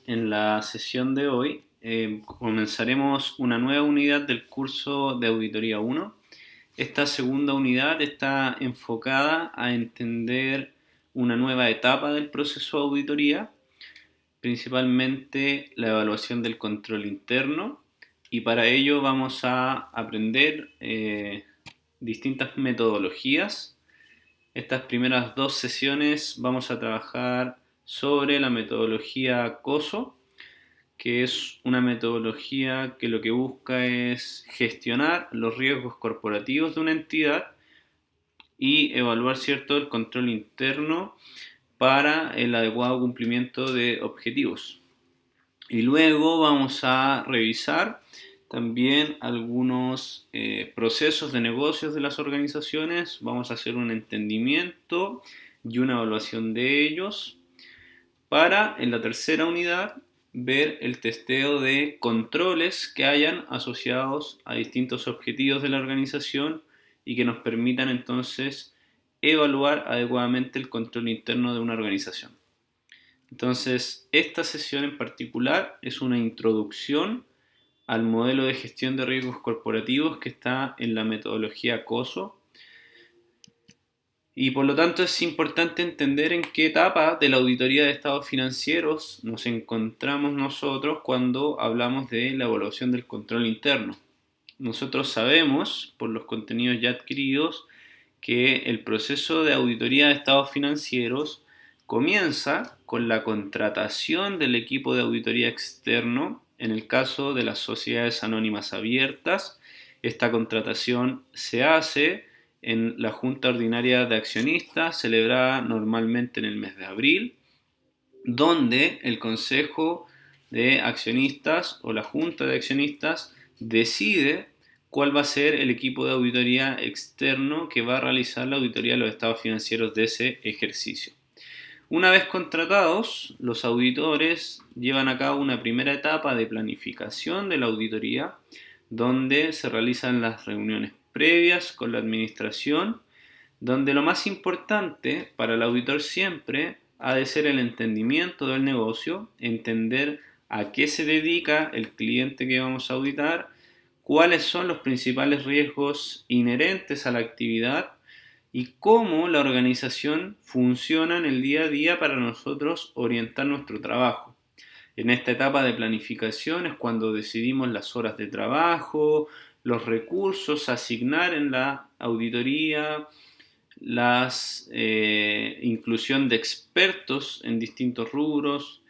En la sesión de hoy comenzaremos una nueva unidad del curso de Auditoría 1. Esta segunda unidad está enfocada a entender una nueva etapa del proceso de auditoría, principalmente la evaluación del control interno, y para ello vamos a aprender distintas metodologías. Estas primeras dos sesiones vamos a trabajar sobre la metodología COSO, que es una metodología que lo que busca es gestionar los riesgos corporativos de una entidad y evaluar, ¿cierto?, el control interno para el adecuado cumplimiento de objetivos. Y luego vamos a revisar también algunos procesos de negocios de las organizaciones. Vamos a hacer un entendimiento y una evaluación de ellos para, en la tercera unidad, ver el testeo de controles que hayan asociados a distintos objetivos de la organización y que nos permitan entonces evaluar adecuadamente el control interno de una organización. Entonces, esta sesión en particular es una introducción al modelo de gestión de riesgos corporativos que está en la metodología COSO, y por lo tanto es importante entender en qué etapa de la auditoría de estados financieros nos encontramos nosotros cuando hablamos de la evaluación del control interno. Nosotros sabemos, por los contenidos ya adquiridos, que el proceso de auditoría de estados financieros comienza con la contratación del equipo de auditoría externo. En el caso de las sociedades anónimas abiertas, esta contratación se hace en la Junta Ordinaria de Accionistas, celebrada normalmente en el mes de abril, donde el Consejo de Accionistas o la Junta de Accionistas decide cuál va a ser el equipo de auditoría externo que va a realizar la auditoría de los estados financieros de ese ejercicio. Una vez contratados, los auditores llevan a cabo una primera etapa de planificación de la auditoría, donde se realizan las reuniones previas con la administración, donde lo más importante para el auditor siempre ha de ser el entendimiento del negocio, entender a qué se dedica el cliente que vamos a auditar, cuáles son los principales riesgos inherentes a la actividad y cómo la organización funciona en el día a día para nosotros orientar nuestro trabajo. En esta etapa de planificación es cuando decidimos las horas de trabajo, los recursos a asignar en la auditoría, la inclusión de expertos en distintos rubros,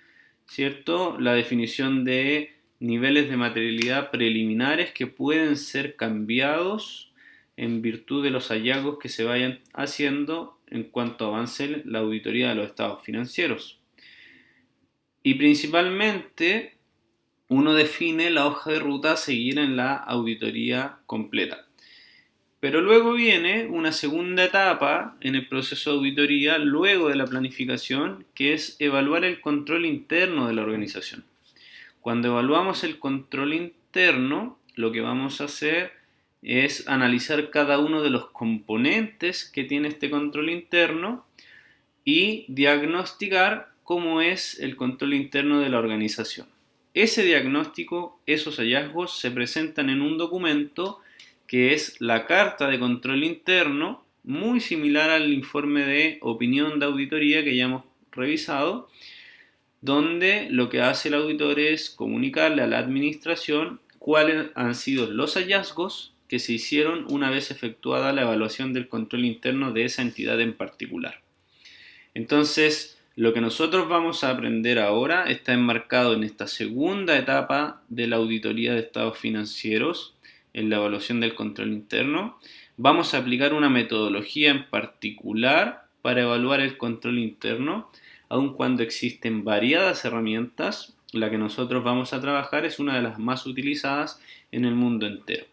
¿cierto? La definición de niveles de materialidad preliminares que pueden ser cambiados en virtud de los hallazgos que se vayan haciendo en cuanto avance la auditoría de los estados financieros. Y principalmente uno define la hoja de ruta a seguir en la auditoría completa. Pero luego viene una segunda etapa en el proceso de auditoría, luego de la planificación, que es evaluar el control interno de la organización. Cuando evaluamos el control interno, lo que vamos a hacer es analizar cada uno de los componentes que tiene este control interno y diagnosticar cómo es el control interno de la organización. Ese diagnóstico, esos hallazgos se presentan en un documento que es la carta de control interno, muy similar al informe de opinión de auditoría que ya hemos revisado, donde lo que hace el auditor es comunicarle a la administración cuáles han sido los hallazgos que se hicieron una vez efectuada la evaluación del control interno de esa entidad en particular. Entonces, lo que nosotros vamos a aprender ahora está enmarcado en esta segunda etapa de la auditoría de estados financieros, en la evaluación del control interno. Vamos a aplicar una metodología en particular para evaluar el control interno, aun cuando existen variadas herramientas. La que nosotros vamos a trabajar es una de las más utilizadas en el mundo entero.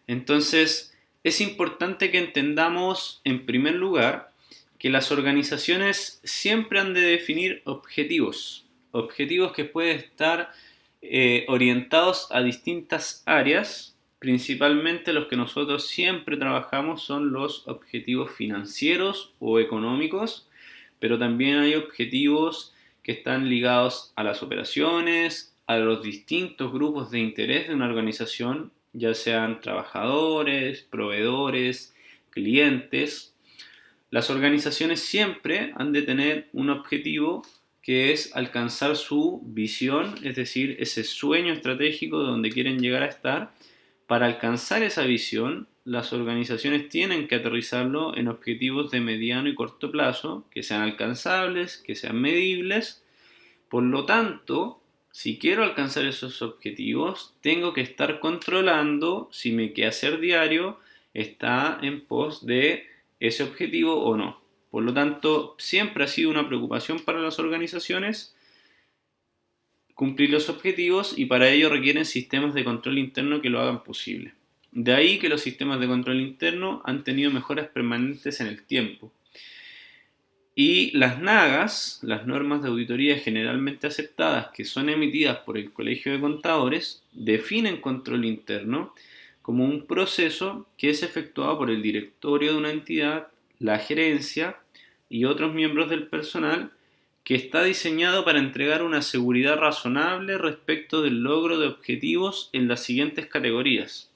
Entonces, es importante que entendamos, en primer lugar, que las organizaciones siempre han de definir objetivos que pueden estar orientados a distintas áreas. Principalmente los que nosotros siempre trabajamos son los objetivos financieros o económicos, pero también hay objetivos que están ligados a las operaciones, a los distintos grupos de interés de una organización, ya sean trabajadores, proveedores, clientes. Las organizaciones siempre han de tener un objetivo que es alcanzar su visión, es decir, ese sueño estratégico donde quieren llegar a estar. Para alcanzar esa visión, las organizaciones tienen que aterrizarlo en objetivos de mediano y corto plazo, que sean alcanzables, que sean medibles. Por lo tanto, si quiero alcanzar esos objetivos, tengo que estar controlando si mi quehacer diario está en pos de ese objetivo o no. Por lo tanto, siempre ha sido una preocupación para las organizaciones cumplir los objetivos y para ello requieren sistemas de control interno que lo hagan posible. De ahí que los sistemas de control interno han tenido mejoras permanentes en el tiempo. Y las NAGAs, las normas de auditoría generalmente aceptadas que son emitidas por el Colegio de Contadores, definen control interno como un proceso que es efectuado por el directorio de una entidad, la gerencia y otros miembros del personal, que está diseñado para entregar una seguridad razonable respecto del logro de objetivos en las siguientes categorías: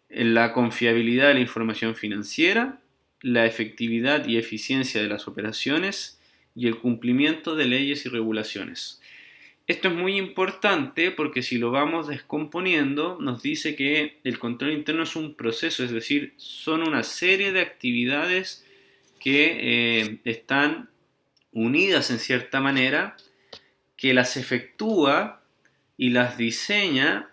en la confiabilidad de la información financiera, la efectividad y eficiencia de las operaciones y el cumplimiento de leyes y regulaciones. Esto es muy importante porque si lo vamos descomponiendo, nos dice que el control interno es un proceso, es decir, son una serie de actividades que están unidas en cierta manera, que las efectúa y las diseña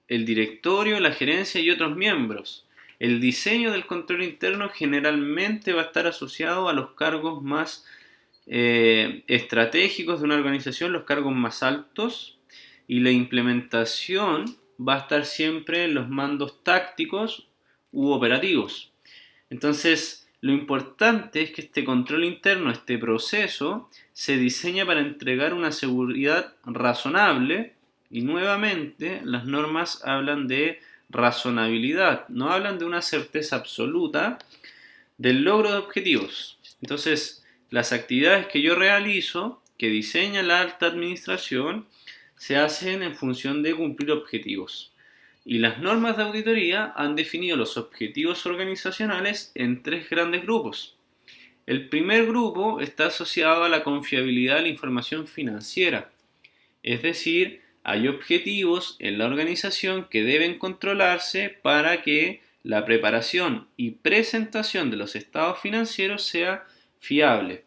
el directorio, la gerencia y otros miembros. El diseño del control interno generalmente va a estar asociado a los cargos más estratégicos de una organización, los cargos más altos, y la implementación va a estar siempre en los mandos tácticos u operativos. Entonces, lo importante es que este control interno, este proceso, se diseña para entregar una seguridad razonable, y nuevamente las normas hablan de razonabilidad, no hablan de una certeza absoluta del logro de objetivos. Entonces, las actividades que yo realizo, que diseña la alta administración, se hacen en función de cumplir objetivos. Y las normas de auditoría han definido los objetivos organizacionales en tres grandes grupos. El primer grupo está asociado a la confiabilidad de la información financiera, es decir, hay objetivos en la organización que deben controlarse para que la preparación y presentación de los estados financieros sea fiable.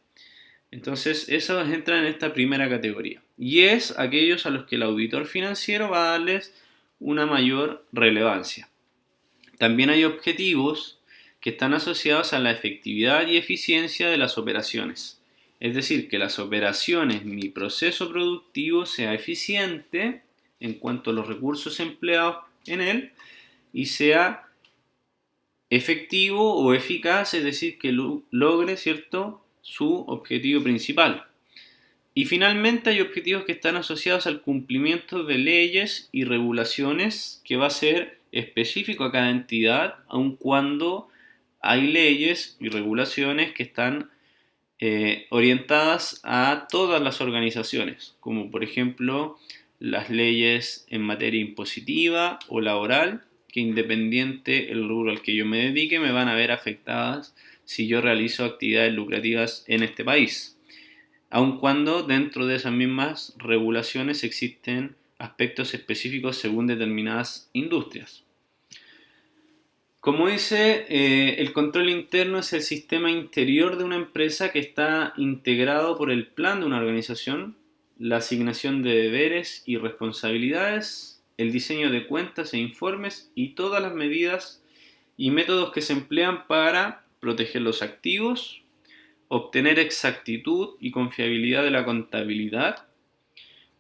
Entonces, esos entran en esta primera categoría. Y es aquellos a los que el auditor financiero va a darles una mayor relevancia. También hay objetivos que están asociados a la efectividad y eficiencia de las operaciones. Es decir, que las operaciones, mi proceso productivo sea eficiente en cuanto a los recursos empleados en él y sea efectivo o eficaz, es decir, que logre, ¿cierto?, su objetivo principal. Y finalmente hay objetivos que están asociados al cumplimiento de leyes y regulaciones, que va a ser específico a cada entidad, aun cuando hay leyes y regulaciones que están orientadas a todas las organizaciones, como por ejemplo las leyes en materia impositiva o laboral, que independiente el rubro al que yo me dedique, me van a ver afectadas si yo realizo actividades lucrativas en este país, aun cuando dentro de esas mismas regulaciones existen aspectos específicos según determinadas industrias. Como dice, el control interno es el sistema interior de una empresa que está integrado por el plan de una organización, la asignación de deberes y responsabilidades, el diseño de cuentas e informes y todas las medidas y métodos que se emplean para proteger los activos, obtener exactitud y confiabilidad de la contabilidad,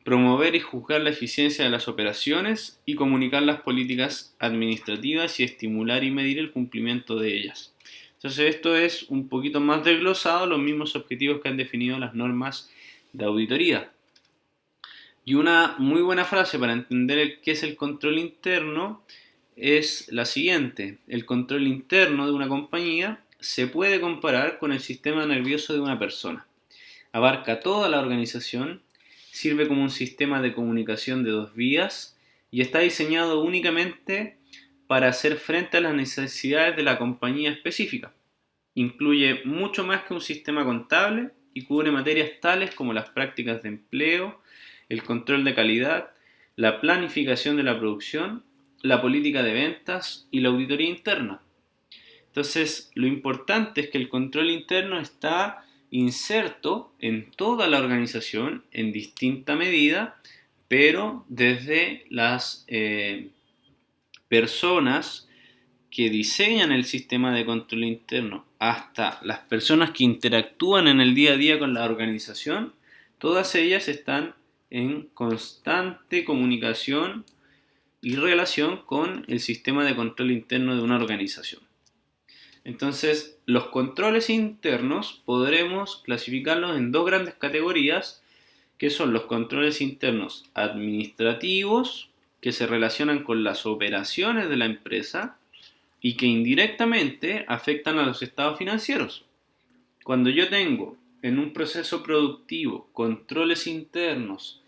promover y juzgar la eficiencia de las operaciones y comunicar las políticas administrativas y estimular y medir el cumplimiento de ellas. Entonces esto es un poquito más desglosado, los mismos objetivos que han definido las normas de auditoría. Y una muy buena frase para entender qué es el control interno es la siguiente: el control interno de una compañía se puede comparar con el sistema nervioso de una persona. abarca toda la organización, sirve como un sistema de comunicación de dos vías y está diseñado únicamente para hacer frente a las necesidades de la compañía específica. Incluye mucho más que un sistema contable y cubre materias tales como las prácticas de empleo, el control de calidad, la planificación de la producción, la política de ventas y la auditoría interna. Entonces, lo importante es que el control interno está inserto en toda la organización en distinta medida, pero desde las personas que diseñan el sistema de control interno hasta las personas que interactúan en el día a día con la organización, todas ellas están en constante comunicación y relación con el sistema de control interno de una organización. Entonces, los controles internos podremos clasificarlos en dos grandes categorías, que son los controles internos administrativos, que se relacionan con las operaciones de la empresa y que indirectamente afectan a los estados financieros. Cuando yo tengo en un proceso productivo controles internos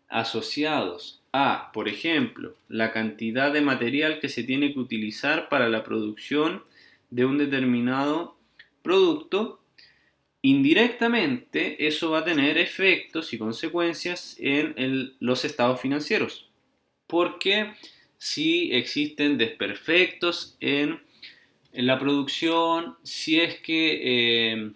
asociados a, por ejemplo, la cantidad de material que se tiene que utilizar para la producción de un determinado producto, indirectamente eso va a tener efectos y consecuencias en los estados financieros. Porque si existen desperfectos en la producción, si es que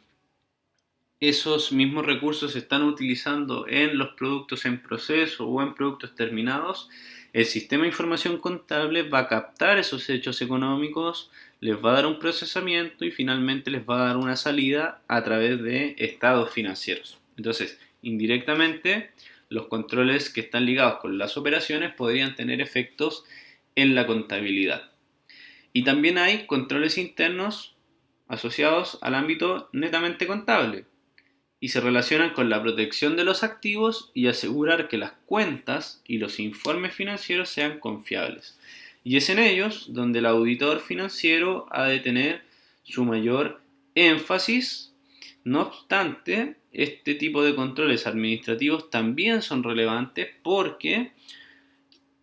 esos mismos recursos se están utilizando en los productos en proceso o en productos terminados, el sistema de información contable va a captar esos hechos económicos, les va a dar un procesamiento y finalmente les va a dar una salida a través de estados financieros. Entonces, indirectamente, los controles que están ligados con las operaciones podrían tener efectos en la contabilidad. Y también hay controles internos asociados al ámbito netamente contable y se relacionan con la protección de los activos y asegurar que las cuentas y los informes financieros sean confiables. Y es en ellos donde el auditor financiero ha de tener su mayor énfasis. No obstante, este tipo de controles administrativos también son relevantes porque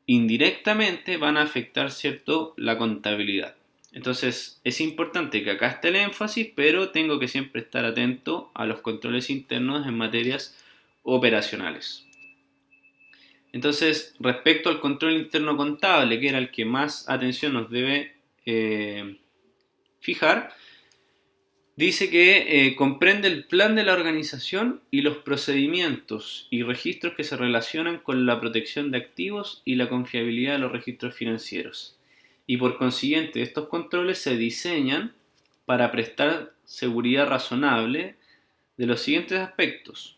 indirectamente van a afectar, ¿cierto?, la contabilidad. Entonces es importante que acá esté el énfasis, pero tengo que siempre estar atento a los controles internos en materias operacionales. Entonces, respecto al control interno contable, que era el que más atención nos debe fijar, dice que comprende el plan de la organización y los procedimientos y registros que se relacionan con la protección de activos y la confiabilidad de los registros financieros. Y por consiguiente, estos controles se diseñan para prestar seguridad razonable de los siguientes aspectos: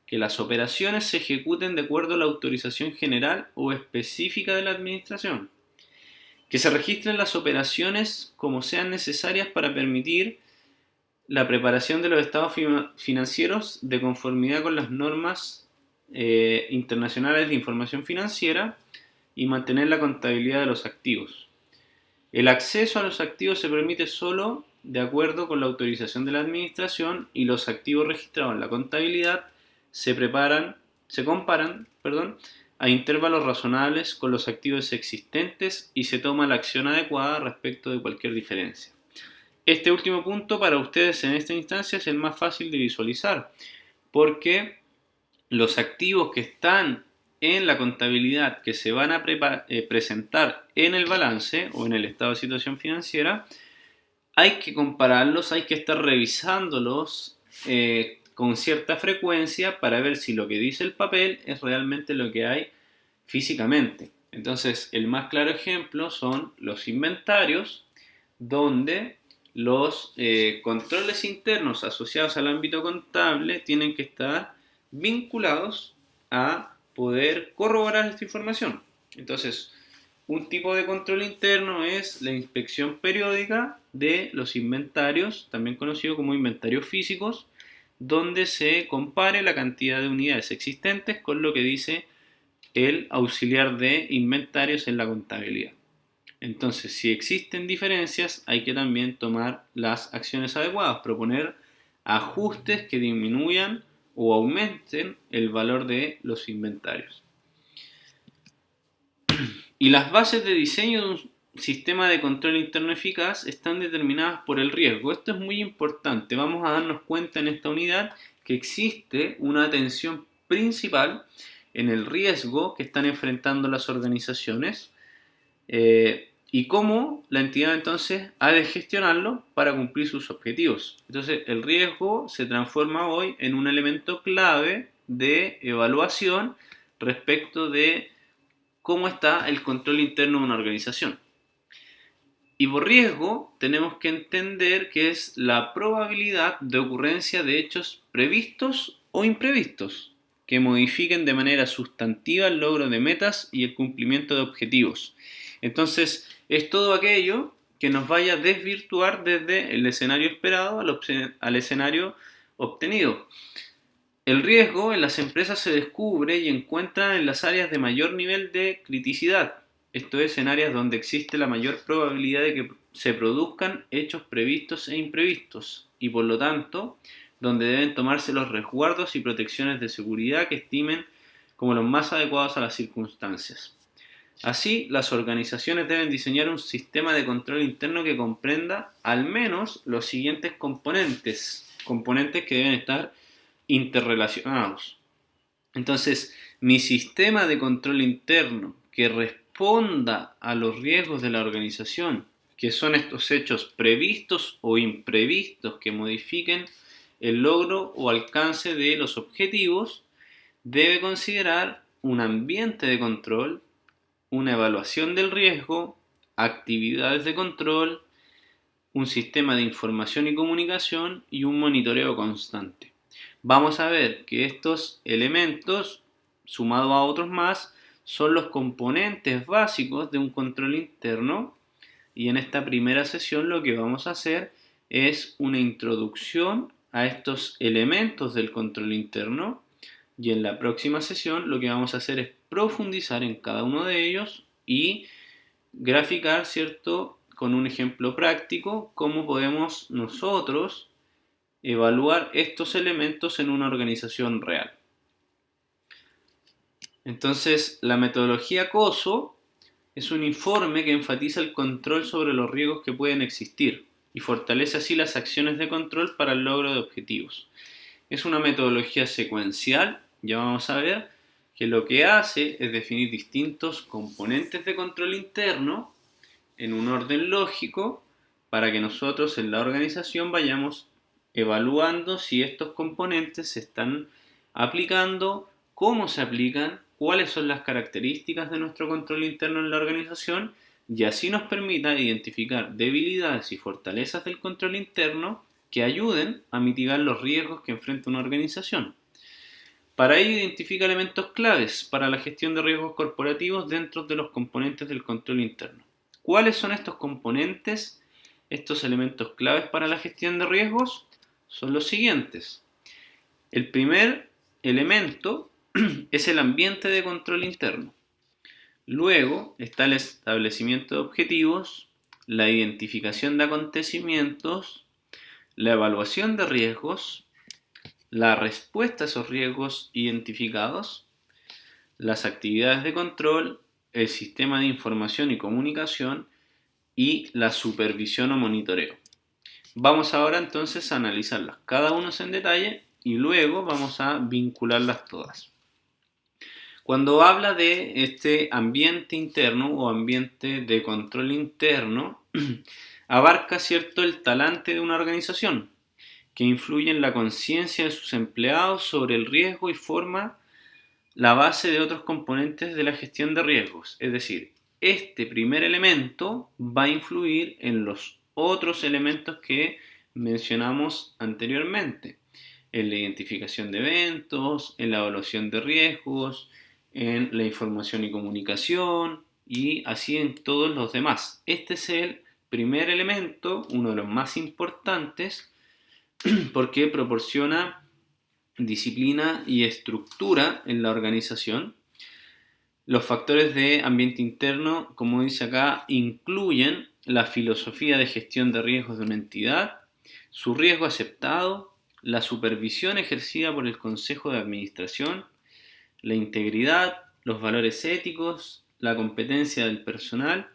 que las operaciones se ejecuten de acuerdo a la autorización general o específica de la administración, que se registren las operaciones como sean necesarias para permitir la preparación de los estados financieros de conformidad con las normas internacionales de información financiera y mantener la contabilidad de los activos. El acceso a los activos se permite solo de acuerdo con la autorización de la administración y los activos registrados en la contabilidad se comparan, a intervalos razonables con los activos existentes y se toma la acción adecuada respecto de cualquier diferencia. Este último punto para ustedes en esta instancia es el más fácil de visualizar, porque los activos que están en la contabilidad que se van a presentar en el balance o en el estado de situación financiera, hay que compararlos, hay que estar revisándolos con cierta frecuencia para ver si lo que dice el papel es realmente lo que hay físicamente. Entonces, el más claro ejemplo son los inventarios, donde los controles internos asociados al ámbito contable tienen que estar vinculados a poder corroborar esta información. Entonces, un tipo de control interno es la inspección periódica de los inventarios, también conocido como inventarios físicos, donde se compare la cantidad de unidades existentes con lo que dice el auxiliar de inventarios en la contabilidad. Entonces, si existen diferencias, hay que también tomar las acciones adecuadas, proponer ajustes que disminuyan o aumenten el valor de los inventarios. Y las bases de diseño de un sistema de control interno eficaz están determinadas por el riesgo. Esto es muy importante. Vamos a darnos cuenta en esta unidad que existe una atención principal en el riesgo que están enfrentando las organizaciones y cómo la entidad entonces ha de gestionarlo para cumplir sus objetivos. Entonces el riesgo se transforma hoy en un elemento clave de evaluación respecto de cómo está el control interno de una organización. Y por riesgo tenemos que entender que es la probabilidad de ocurrencia de hechos previstos o imprevistos que modifiquen de manera sustantiva el logro de metas y el cumplimiento de objetivos. Entonces, es todo aquello que nos vaya a desvirtuar desde el escenario esperado al escenario obtenido. El riesgo en las empresas se descubre y encuentra en las áreas de mayor nivel de criticidad. Esto es, en áreas donde existe la mayor probabilidad de que se produzcan hechos previstos e imprevistos y por lo tanto donde deben tomarse los resguardos y protecciones de seguridad que estimen como los más adecuados a las circunstancias. Así, las organizaciones deben diseñar un sistema de control interno que comprenda al menos los siguientes componentes que deben estar interrelacionados. Entonces, mi sistema de control interno que responda a los riesgos de la organización, que son estos hechos previstos o imprevistos que modifiquen el logro o alcance de los objetivos, debe considerar un ambiente de control, una evaluación del riesgo, actividades de control, un sistema de información y comunicación y un monitoreo constante. Vamos a ver que estos elementos, sumados a otros más, son los componentes básicos de un control interno y en esta primera sesión lo que vamos a hacer es una introducción a estos elementos del control interno y en la próxima sesión lo que vamos a hacer es profundizar en cada uno de ellos y graficar, ¿cierto?, con un ejemplo práctico cómo podemos nosotros evaluar estos elementos en una organización real. Entonces, la metodología COSO es un informe que enfatiza el control sobre los riesgos que pueden existir y fortalece así las acciones de control para el logro de objetivos. Es una metodología secuencial, ya vamos a ver, que lo que hace es definir distintos componentes de control interno en un orden lógico para que nosotros en la organización vayamos evaluando si estos componentes se están aplicando, cómo se aplican, cuáles son las características de nuestro control interno en la organización y así nos permita identificar debilidades y fortalezas del control interno que ayuden a mitigar los riesgos que enfrenta una organización. Para ello identifica elementos claves para la gestión de riesgos corporativos dentro de los componentes del control interno. ¿Cuáles son estos componentes, estos elementos claves para la gestión de riesgos? Son los siguientes. El primer elemento es el ambiente de control interno. Luego está el establecimiento de objetivos, la identificación de acontecimientos, la evaluación de riesgos, la respuesta a esos riesgos identificados, las actividades de control, el sistema de información y comunicación y la supervisión o monitoreo. Vamos ahora entonces a analizarlas cada una en detalle y luego vamos a vincularlas todas. Cuando habla de este ambiente interno o ambiente de control interno, abarca, ¿cierto?, el talante de una organización que influye en la conciencia de sus empleados sobre el riesgo y forma la base de otros componentes de la gestión de riesgos. Es decir, este primer elemento va a influir en los otros elementos que mencionamos anteriormente, en la identificación de eventos, en la evaluación de riesgos, en la información y comunicación y así en todos los demás. Este es el primer elemento, uno de los más importantes, porque proporciona disciplina y estructura en la organización. Los factores de ambiente interno, como dice acá, incluyen la filosofía de gestión de riesgos de una entidad, su riesgo aceptado, la supervisión ejercida por el Consejo de Administración, la integridad, los valores éticos, la competencia del personal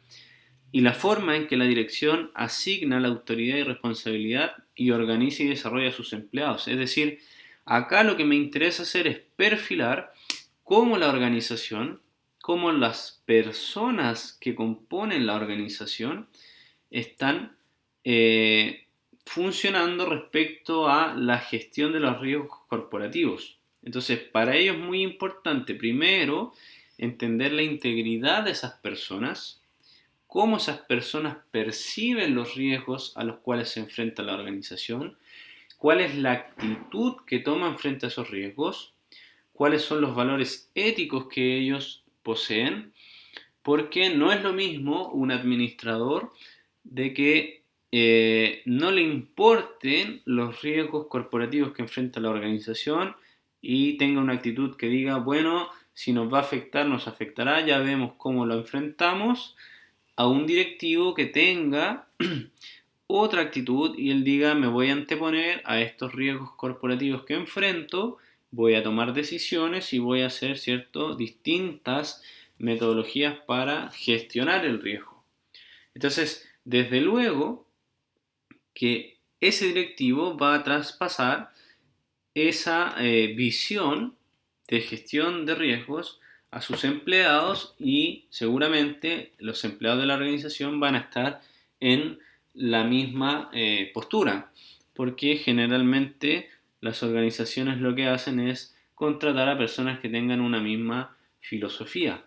y la forma en que la dirección asigna la autoridad y responsabilidad y organiza y desarrolla a sus empleados. Es decir, acá lo que me interesa hacer es perfilar cómo la organización, cómo las personas que componen la organización están funcionando respecto a la gestión de los riesgos corporativos. Entonces, para ello es muy importante, primero, entender la integridad de esas personas, cómo esas personas perciben los riesgos a los cuales se enfrenta la organización, cuál es la actitud que toman frente a esos riesgos, cuáles son los valores éticos que ellos poseen, porque no es lo mismo un administrador de que no le importen los riesgos corporativos que enfrenta la organización y tenga una actitud que diga, bueno, si nos va a afectar, nos afectará, ya vemos cómo lo enfrentamos, a un directivo que tenga otra actitud y él diga, me voy a anteponer a estos riesgos corporativos que enfrento, voy a tomar decisiones y voy a hacer, ¿cierto?, distintas metodologías para gestionar el riesgo. Entonces, desde luego que ese directivo va a traspasar esa visión de gestión de riesgos a sus empleados y seguramente los empleados de la organización van a estar en la misma postura, porque generalmente las organizaciones lo que hacen es contratar a personas que tengan una misma filosofía.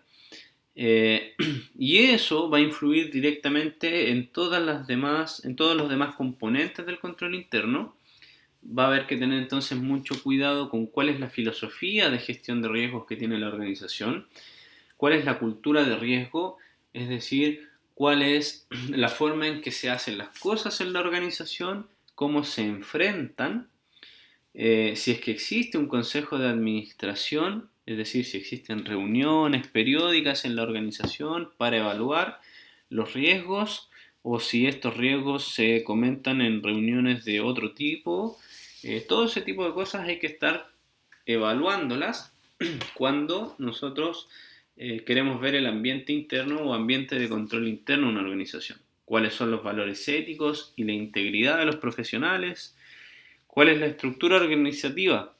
Y eso va a influir directamente en todos los demás componentes del control interno. Va a haber que tener entonces mucho cuidado con cuál es la filosofía de gestión de riesgos que tiene la organización, cuál es la cultura de riesgo, es decir, cuál es la forma en que se hacen las cosas en la organización, cómo se enfrentan, si es que existe un consejo de administración, es decir, si existen reuniones periódicas en la organización para evaluar los riesgos o si estos riesgos se comentan en reuniones de otro tipo. Todo ese tipo de cosas hay que estar evaluándolas cuando nosotros queremos ver el ambiente interno o ambiente de control interno de una organización. Cuáles son los valores éticos y la integridad de los profesionales. ¿Cuál es la estructura organizativa?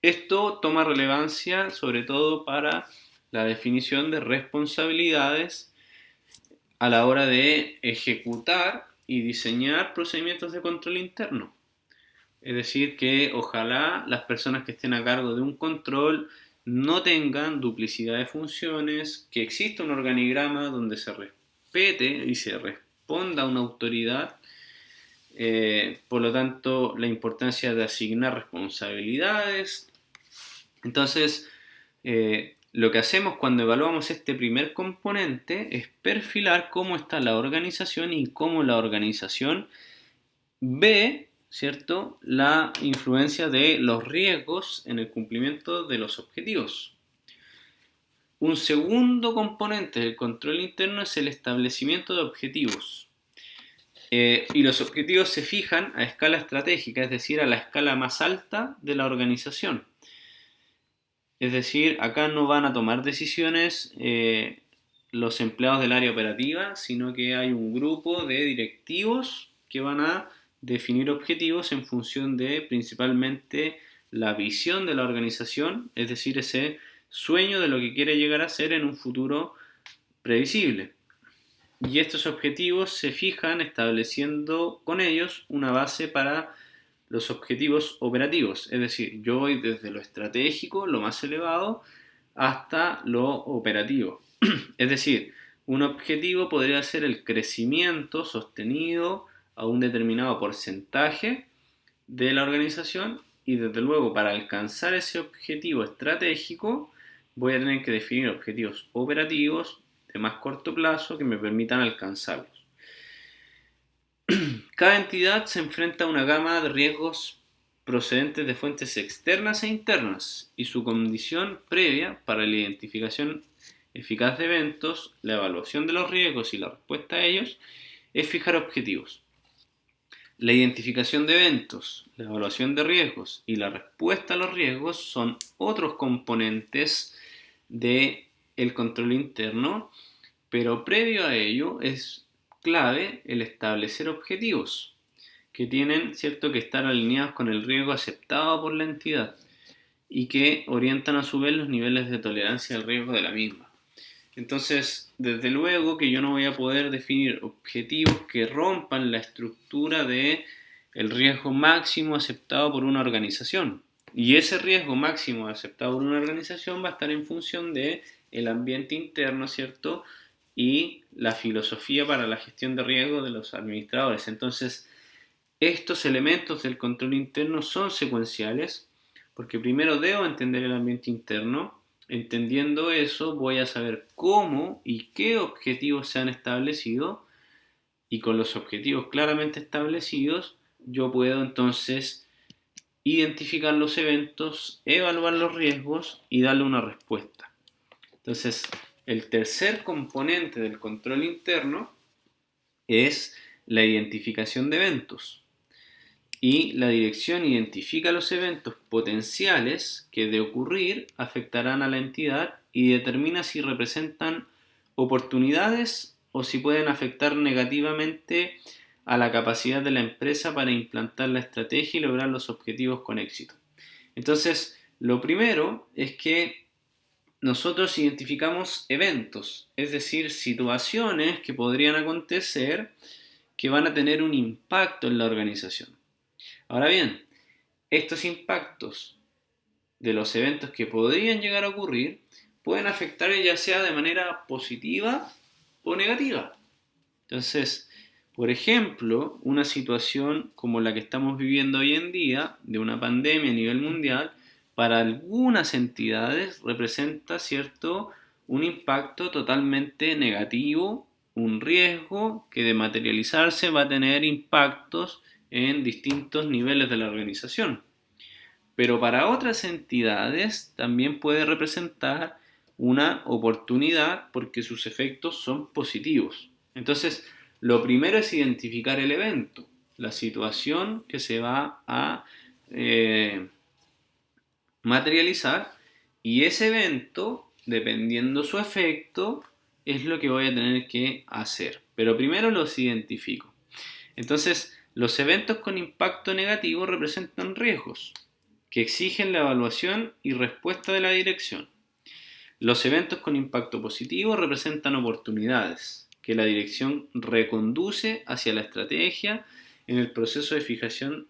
Esto toma relevancia sobre todo para la definición de responsabilidades a la hora de ejecutar y diseñar procedimientos de control interno. Es decir, que ojalá las personas que estén a cargo de un control no tengan duplicidad de funciones, que exista un organigrama donde se respete y se responda a una autoridad. Por lo tanto, la importancia de asignar responsabilidades. Entonces, lo que hacemos cuando evaluamos este primer componente es perfilar cómo está la organización y cómo la organización ve, ¿cierto?, la influencia de los riesgos en el cumplimiento de los objetivos. Un segundo componente del control interno es el establecimiento de objetivos. Y los objetivos se fijan a escala estratégica, es decir, a la escala más alta de la organización. Es decir, acá no van a tomar decisiones los empleados del área operativa, sino que hay un grupo de directivos que van a definir objetivos en función de principalmente la visión de la organización, es decir, ese sueño de lo que quiere llegar a ser en un futuro previsible. Y estos objetivos se fijan estableciendo con ellos una base para los objetivos operativos. Es decir, yo voy desde lo estratégico, lo más elevado, hasta lo operativo. Es decir, un objetivo podría ser el crecimiento sostenido a un determinado porcentaje de la organización y desde luego para alcanzar ese objetivo estratégico voy a tener que definir objetivos operativos de más corto plazo que me permitan alcanzarlos. Cada entidad se enfrenta a una gama de riesgos procedentes de fuentes externas e internas y su condición previa para la identificación eficaz de eventos, la evaluación de los riesgos y la respuesta a ellos es fijar objetivos. La identificación de eventos, la evaluación de riesgos y la respuesta a los riesgos son otros componentes del control interno, pero previo a ello es clave el establecer objetivos que tienen, cierto, que estar alineados con el riesgo aceptado por la entidad y que orientan a su vez los niveles de tolerancia al riesgo de la misma. Entonces, desde luego que yo no voy a poder definir objetivos que rompan la estructura de el riesgo máximo aceptado por una organización. Y ese riesgo máximo aceptado por una organización va a estar en función de el ambiente interno, ¿cierto? Y la filosofía para la gestión de riesgo de los administradores. Entonces, estos elementos del control interno son secuenciales porque primero debo entender el ambiente interno. Entendiendo eso, voy a saber cómo y qué objetivos se han establecido, y con los objetivos claramente establecidos, yo puedo entonces identificar los eventos, evaluar los riesgos y darle una respuesta. Entonces, el tercer componente del control interno es la identificación de eventos. Y la dirección identifica los eventos potenciales que de ocurrir afectarán a la entidad y determina si representan oportunidades o si pueden afectar negativamente a la capacidad de la empresa para implantar la estrategia y lograr los objetivos con éxito. Entonces, lo primero es que nosotros identificamos eventos, es decir, situaciones que podrían acontecer que van a tener un impacto en la organización. Ahora bien, estos impactos de los eventos que podrían llegar a ocurrir pueden afectar ya sea de manera positiva o negativa. Entonces, por ejemplo, una situación como la que estamos viviendo hoy en día, de una pandemia a nivel mundial, para algunas entidades representa, ¿cierto?, un impacto totalmente negativo, un riesgo que de materializarse va a tener impactos en distintos niveles de la organización. Pero para otras entidades también puede representar una oportunidad porque sus efectos son positivos. Entonces, lo primero es identificar el evento, la situación que se va a materializar, y ese evento, dependiendo su efecto, es lo que voy a tener que hacer. Pero primero los identifico. Entonces, los eventos con impacto negativo representan riesgos que exigen la evaluación y respuesta de la dirección. Los eventos con impacto positivo representan oportunidades que la dirección reconduce hacia la estrategia en el proceso de fijación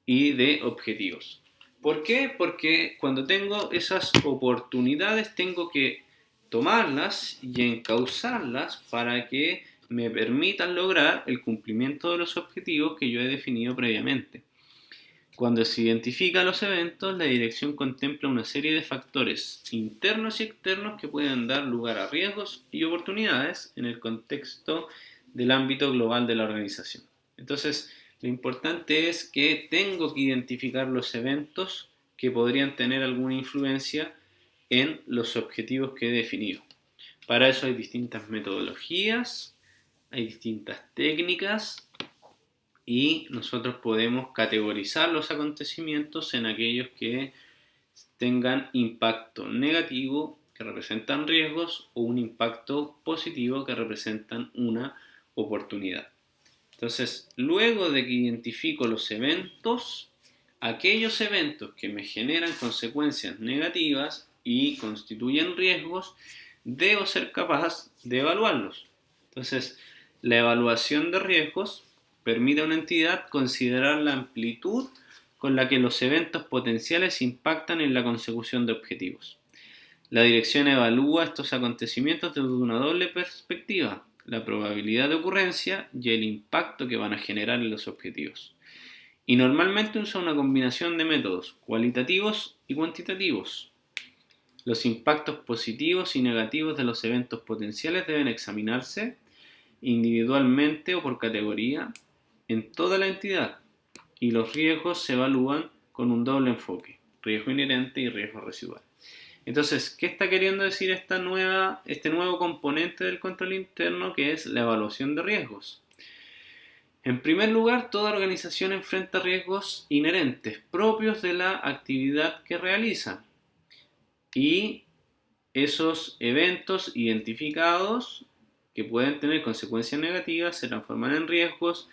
y de objetivos. ¿Por qué? Porque cuando tengo esas oportunidades tengo que tomarlas y encauzarlas para que me permitan lograr el cumplimiento de los objetivos que yo he definido previamente. Cuando se identifican los eventos, la dirección contempla una serie de factores internos y externos que pueden dar lugar a riesgos y oportunidades en el contexto del ámbito global de la organización. Entonces, lo importante es que tengo que identificar los eventos que podrían tener alguna influencia en los objetivos que he definido. Para eso hay distintas metodologías, hay distintas técnicas, y nosotros podemos categorizar los acontecimientos en aquellos que tengan impacto negativo, que representan riesgos, o un impacto positivo, que representan una oportunidad. Entonces, luego de que identifico los eventos, aquellos eventos que me generan consecuencias negativas y constituyen riesgos, debo ser capaz de evaluarlos. Entonces, la evaluación de riesgos permite a una entidad considerar la amplitud con la que los eventos potenciales impactan en la consecución de objetivos. La dirección evalúa estos acontecimientos desde una doble perspectiva: la probabilidad de ocurrencia y el impacto que van a generar en los objetivos. Y normalmente usa una combinación de métodos cualitativos y cuantitativos. Los impactos positivos y negativos de los eventos potenciales deben examinarse individualmente o por categoría en toda la entidad, y los riesgos se evalúan con un doble enfoque: riesgo inherente y riesgo residual. Entonces, ¿qué está queriendo decir este nuevo componente del control interno, que es la evaluación de riesgos? En primer lugar, toda organización enfrenta riesgos inherentes propios de la actividad que realiza y esos eventos identificados que pueden tener consecuencias negativas se transforman en riesgos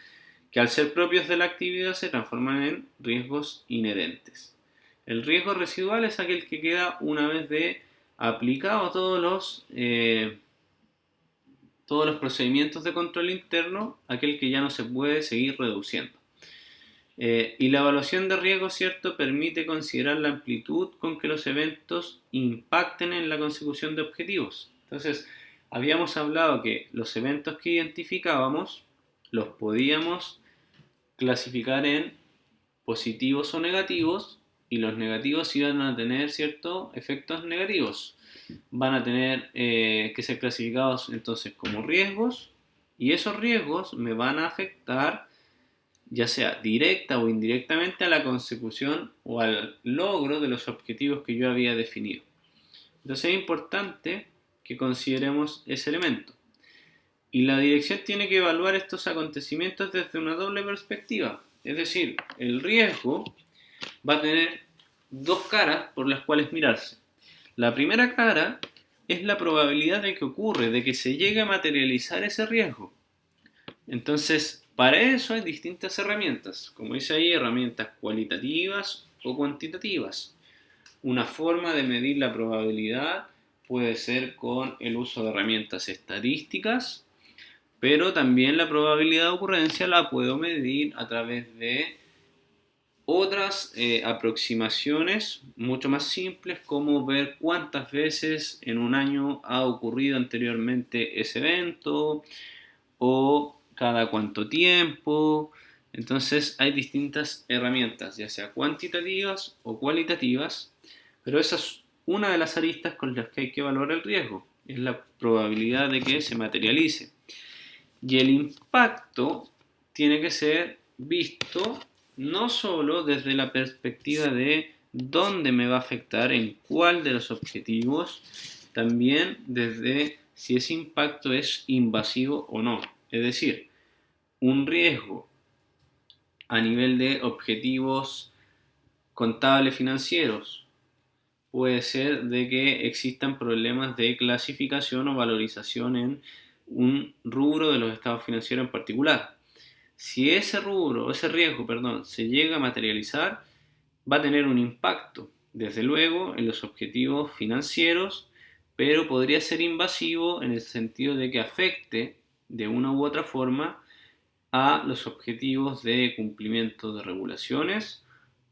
que al ser propios de la actividad se transforman en riesgos inherentes. El riesgo residual es aquel que queda una vez de aplicado todos los procedimientos de control interno, aquel que ya no se puede seguir reduciendo. Y la evaluación de riesgo, ¿cierto?, permite considerar la amplitud con que los eventos impacten en la consecución de objetivos. Entonces, habíamos hablado que los eventos que identificábamos los podíamos clasificar en positivos o negativos, y los negativos iban a tener ciertos efectos negativos. Van a tener que ser clasificados entonces como riesgos, y esos riesgos me van a afectar ya sea directa o indirectamente a la consecución o al logro de los objetivos que yo había definido. Entonces es importante que consideremos ese elemento. Y la dirección tiene que evaluar estos acontecimientos desde una doble perspectiva. Es decir, el riesgo va a tener dos caras por las cuales mirarse. La primera cara es la probabilidad de que ocurre, de que se llegue a materializar ese riesgo. Entonces, para eso hay distintas herramientas. Como dice ahí, herramientas cualitativas o cuantitativas. Una forma de medir la probabilidad puede ser con el uso de herramientas estadísticas, pero también la probabilidad de ocurrencia la puedo medir a través de otras aproximaciones mucho más simples, como ver cuántas veces en un año ha ocurrido anteriormente ese evento o cada cuánto tiempo. Entonces hay distintas herramientas, ya sea cuantitativas o cualitativas, pero esa es una de las aristas con las que hay que evaluar el riesgo, es la probabilidad de que se materialice. Y el impacto tiene que ser visto no solo desde la perspectiva de dónde me va a afectar, en cuál de los objetivos, también desde si ese impacto es invasivo o no. Es decir, un riesgo a nivel de objetivos contables financieros puede ser de que existan problemas de clasificación o valorización en un rubro de los estados financieros en particular. Si ese rubro, ese riesgo, perdón, se llega a materializar, va a tener un impacto, desde luego, en los objetivos financieros, pero podría ser invasivo en el sentido de que afecte de una u otra forma a los objetivos de cumplimiento de regulaciones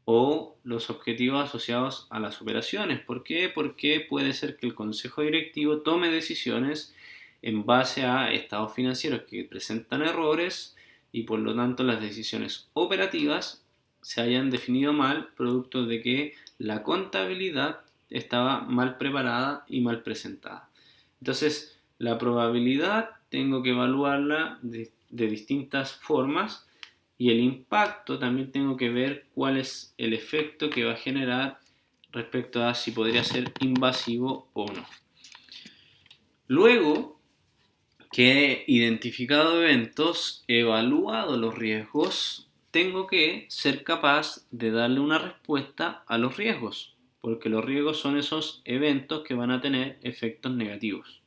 o los objetivos asociados a las operaciones. ¿Por qué? Porque puede ser que el consejo directivo tome decisiones en base a estados financieros que presentan errores y por lo tanto las decisiones operativas se hayan definido mal, producto de que la contabilidad estaba mal preparada y mal presentada. Entonces, la probabilidad tengo que evaluarla de distintas formas, y el impacto también tengo que ver cuál es el efecto que va a generar respecto a si podría ser invasivo o no. Luego que he identificado eventos, evaluado los riesgos, tengo que ser capaz de darle una respuesta a los riesgos, porque los riesgos son esos eventos que van a tener efectos negativos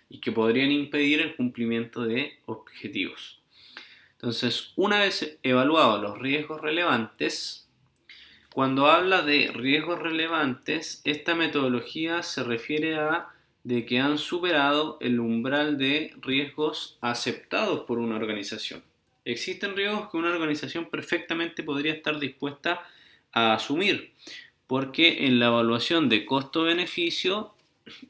y que podrían impedir el cumplimiento de objetivos. Entonces, una vez evaluados los riesgos relevantes, cuando habla de riesgos relevantes, esta metodología se refiere a de que han superado el umbral de riesgos aceptados por una organización. Existen riesgos que una organización perfectamente podría estar dispuesta a asumir, porque en la evaluación de costo-beneficio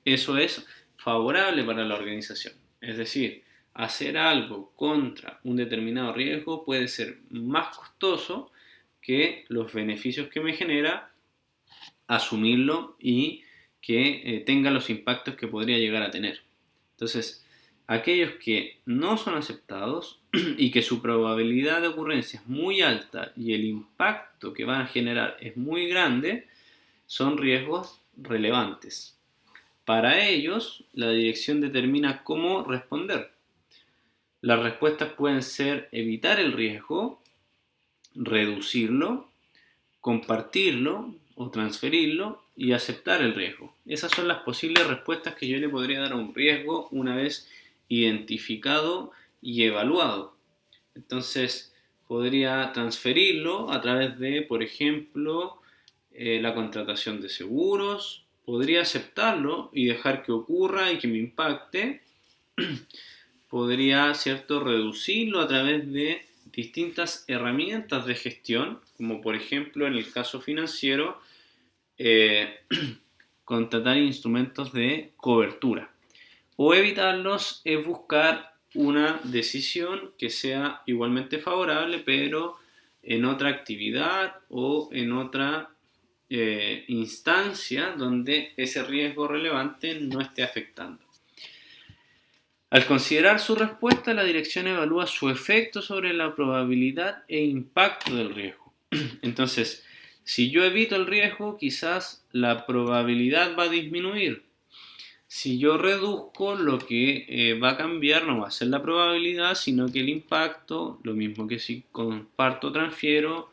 eso es favorable para la organización. Es decir, hacer algo contra un determinado riesgo puede ser más costoso que los beneficios que me genera asumirlo y que tenga los impactos que podría llegar a tener. Entonces, aquellos que no son aceptados y que su probabilidad de ocurrencia es muy alta y el impacto que van a generar es muy grande, son riesgos relevantes. Para ellos, la dirección determina cómo responder. Las respuestas pueden ser evitar el riesgo, reducirlo, compartirlo o transferirlo y aceptar el riesgo. Esas son las posibles respuestas que yo le podría dar a un riesgo una vez identificado y evaluado. Entonces, podría transferirlo a través de, por ejemplo, la contratación de seguros. Podría aceptarlo y dejar que ocurra y que me impacte. Podría, ¿cierto?, reducirlo a través de distintas herramientas de gestión, como por ejemplo en el caso financiero, eh, contratar instrumentos de cobertura. O evitarlos es buscar una decisión que sea igualmente favorable, pero en otra actividad o en otra instancia donde ese riesgo relevante no esté afectando. Al considerar su respuesta, la dirección evalúa su efecto sobre la probabilidad e impacto del riesgo. Entonces, si yo evito el riesgo, quizás la probabilidad va a disminuir. Si yo reduzco, lo que va a cambiar no va a ser la probabilidad, sino que el impacto, lo mismo que si comparto, transfiero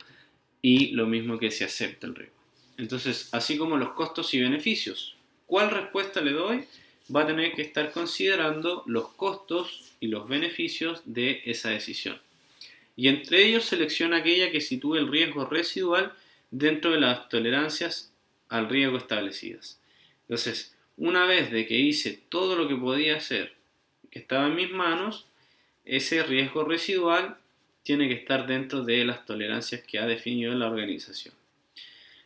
y lo mismo que si acepto el riesgo. Entonces, así como los costos y beneficios, ¿cuál respuesta le doy? Va a tener que estar considerando los costos y los beneficios de esa decisión. Y entre ellos selecciona aquella que sitúe el riesgo residual dentro de las tolerancias al riesgo establecidas. Entonces, una vez de que hice todo lo que podía hacer, que estaba en mis manos, ese riesgo residual tiene que estar dentro de las tolerancias que ha definido la organización.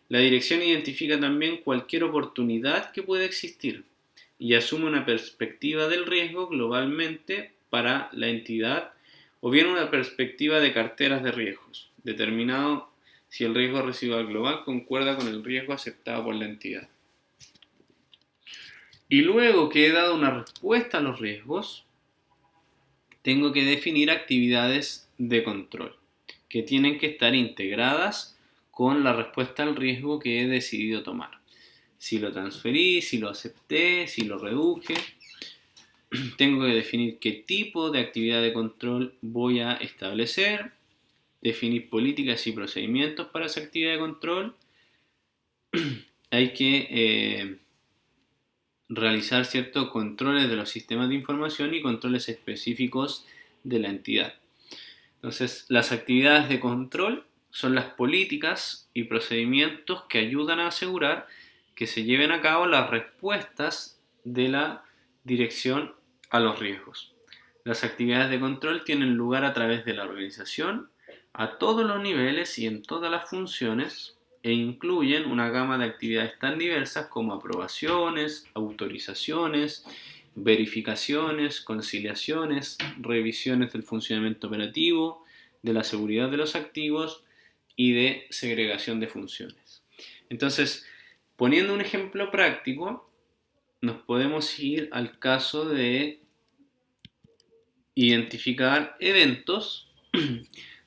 La dirección identifica también cualquier oportunidad que pueda existir y asume una perspectiva del riesgo globalmente para la entidad o bien una perspectiva de carteras de riesgos, determinado si el riesgo residual global concuerda con el riesgo aceptado por la entidad. Y luego que he dado una respuesta a los riesgos, tengo que definir actividades de control que tienen que estar integradas con la respuesta al riesgo que he decidido tomar. Si lo transferí, si lo acepté, si lo reduje. Tengo que definir qué tipo de actividad de control voy a establecer, definir políticas y procedimientos para esa actividad de control. Hay que realizar ciertos controles de los sistemas de información y controles específicos de la entidad. Entonces, las actividades de control son las políticas y procedimientos que ayudan a asegurar que se lleven a cabo las respuestas de la dirección a los riesgos. Las actividades de control tienen lugar a través de la organización a todos los niveles y en todas las funciones e incluyen una gama de actividades tan diversas como aprobaciones, autorizaciones, verificaciones, conciliaciones, revisiones del funcionamiento operativo, de la seguridad de los activos y de segregación de funciones. Entonces, poniendo un ejemplo práctico, nos podemos ir al caso de identificar eventos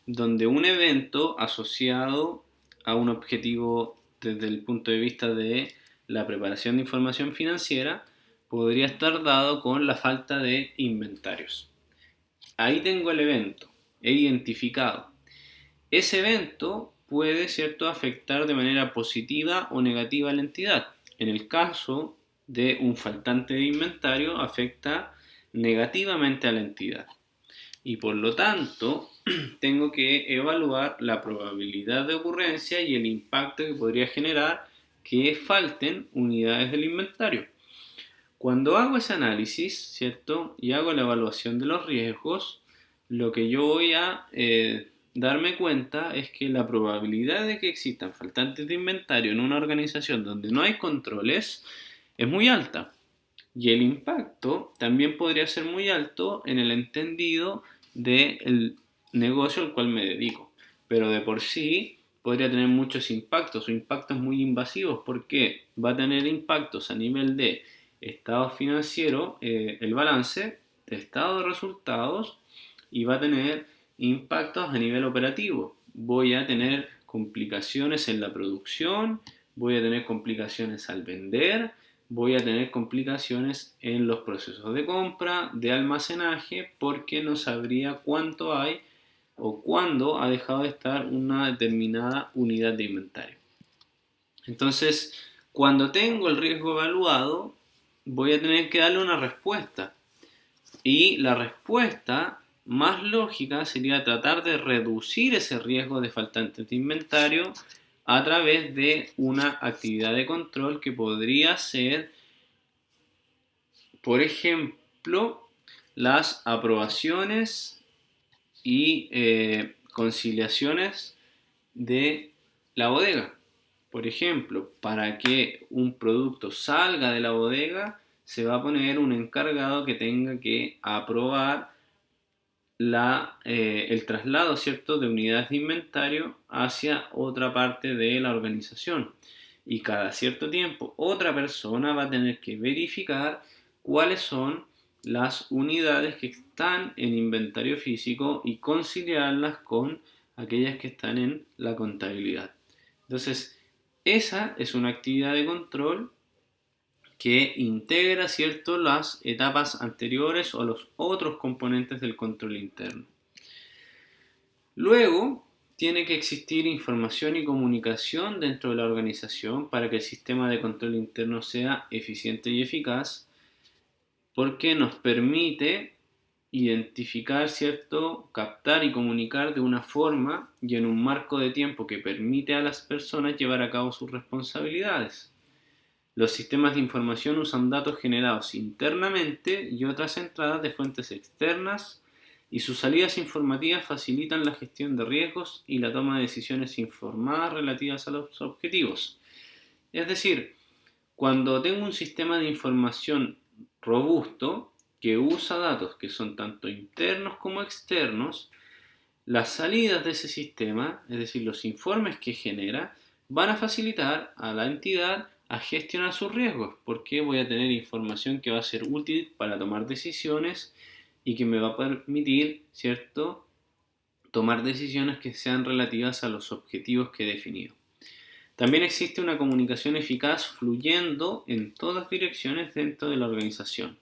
donde un evento asociado a un objetivo desde el punto de vista de la preparación de información financiera podría estar dado con la falta de inventarios. Ahí tengo el evento, he identificado. Ese evento puede, ¿cierto?, afectar de manera positiva o negativa a la entidad. En el caso de un faltante de inventario, afecta negativamente a la entidad. Y por lo tanto, tengo que evaluar la probabilidad de ocurrencia y el impacto que podría generar que falten unidades del inventario. Cuando hago ese análisis, ¿cierto?, y hago la evaluación de los riesgos, lo que yo voy a darme cuenta es que la probabilidad de que existan faltantes de inventario en una organización donde no hay controles es muy alta. Y el impacto también podría ser muy alto en el entendido del negocio al cual me dedico. Pero de por sí podría tener muchos impactos o impactos muy invasivos porque va a tener impactos a nivel de estado financiero, el balance, de estado de resultados y va a tener impactos a nivel operativo. Voy a tener complicaciones en la producción, voy a tener complicaciones al vender, voy a tener complicaciones en los procesos de compra, de almacenaje, porque no sabría cuánto hay o cuándo ha dejado de estar una determinada unidad de inventario. Entonces, cuando tengo el riesgo evaluado, voy a tener que darle una respuesta. Y la respuesta más lógica sería tratar de reducir ese riesgo de faltantes de inventario a través de una actividad de control que podría ser, por ejemplo, las aprobaciones y conciliaciones de la bodega. Por ejemplo, para que un producto salga de la bodega, se va a poner un encargado que tenga que aprobar el traslado, ¿cierto?, de unidades de inventario hacia otra parte de la organización. Y cada cierto tiempo otra persona va a tener que verificar cuáles son las unidades que están en inventario físico y conciliarlas con aquellas que están en la contabilidad. Entonces, esa es una actividad de control que integra, ¿cierto?, las etapas anteriores o los otros componentes del control interno. Luego, tiene que existir información y comunicación dentro de la organización para que el sistema de control interno sea eficiente y eficaz, porque nos permite identificar, ¿cierto?, captar y comunicar de una forma y en un marco de tiempo que permite a las personas llevar a cabo sus responsabilidades. Los sistemas de información usan datos generados internamente y otras entradas de fuentes externas, y sus salidas informativas facilitan la gestión de riesgos y la toma de decisiones informadas relativas a los objetivos. Es decir, cuando tengo un sistema de información robusto que usa datos que son tanto internos como externos, las salidas de ese sistema, es decir, los informes que genera, van a facilitar a la entidad a gestionar sus riesgos, porque voy a tener información que va a ser útil para tomar decisiones y que me va a permitir, ¿cierto?, tomar decisiones que sean relativas a los objetivos que he definido. También existe una comunicación eficaz fluyendo en todas direcciones dentro de la organización.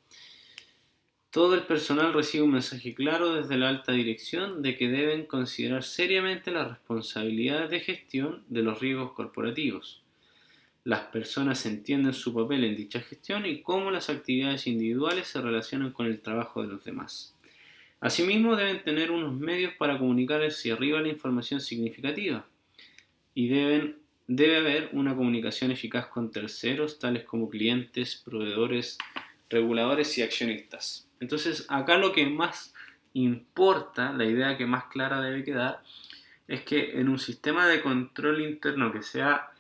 Todo el personal recibe un mensaje claro desde la alta dirección de que deben considerar seriamente las responsabilidades de gestión de los riesgos corporativos. Las personas entienden su papel en dicha gestión y cómo las actividades individuales se relacionan con el trabajo de los demás. Asimismo, deben tener unos medios para comunicar hacia arriba la información significativa y debe haber una comunicación eficaz con terceros, tales como clientes, proveedores, reguladores y accionistas. Entonces, acá lo que más importa, la idea que más clara debe quedar, es que en un sistema de control interno que sea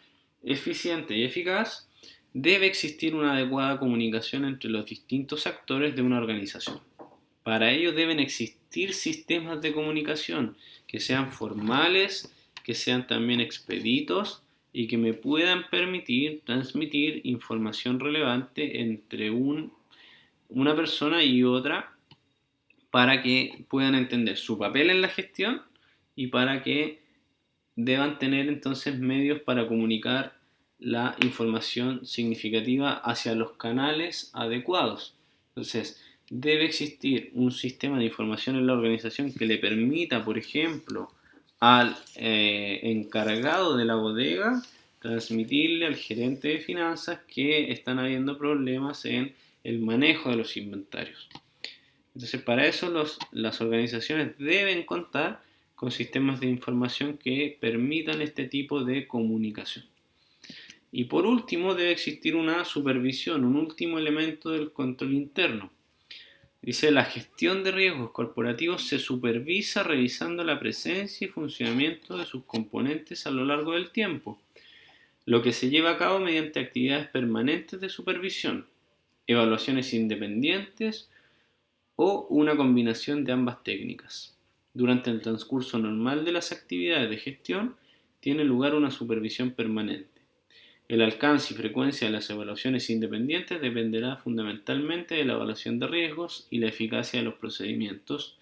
eficiente y eficaz, debe existir una adecuada comunicación entre los distintos actores de una organización. Para ello deben existir sistemas de comunicación que sean formales, que sean también expeditos y que me puedan permitir transmitir información relevante entre una persona y otra para que puedan entender su papel en la gestión y para que deban tener entonces medios para comunicar la información significativa hacia los canales adecuados. Entonces, debe existir un sistema de información en la organización que le permita, por ejemplo, al encargado de la bodega transmitirle al gerente de finanzas que están habiendo problemas en el manejo de los inventarios. Entonces, para eso las organizaciones deben contar con sistemas de información que permitan este tipo de comunicación. Y por último, debe existir una supervisión, un último elemento del control interno. Dice, la gestión de riesgos corporativos se supervisa revisando la presencia y funcionamiento de sus componentes a lo largo del tiempo, lo que se lleva a cabo mediante actividades permanentes de supervisión, evaluaciones independientes o una combinación de ambas técnicas. Durante el transcurso normal de las actividades de gestión, tiene lugar una supervisión permanente. El alcance y frecuencia de las evaluaciones independientes dependerá fundamentalmente de la evaluación de riesgos y la eficacia de los procedimientos,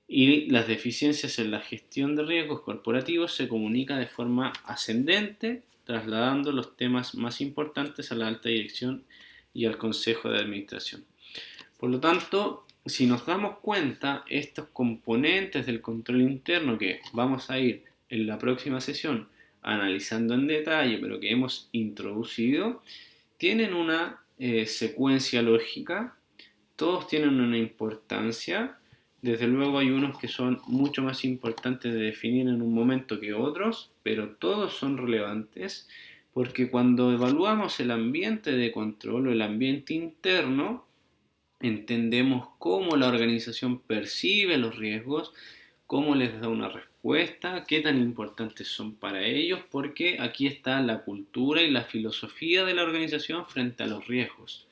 y las deficiencias en la gestión de riesgos corporativos se comunican de forma ascendente trasladando los temas más importantes a la alta dirección y al consejo de administración. Por lo tanto, si nos damos cuenta, estos componentes del control interno que vamos a ir en la próxima sesión analizando en detalle, pero que hemos introducido, tienen una secuencia lógica, todos tienen una importancia. Desde luego hay unos que son mucho más importantes de definir en un momento que otros, pero todos son relevantes porque cuando evaluamos el ambiente de control o el ambiente interno, entendemos cómo la organización percibe los riesgos, cómo les da una respuesta, qué tan importantes son para ellos, porque aquí está la cultura y la filosofía de la organización frente a los riesgos.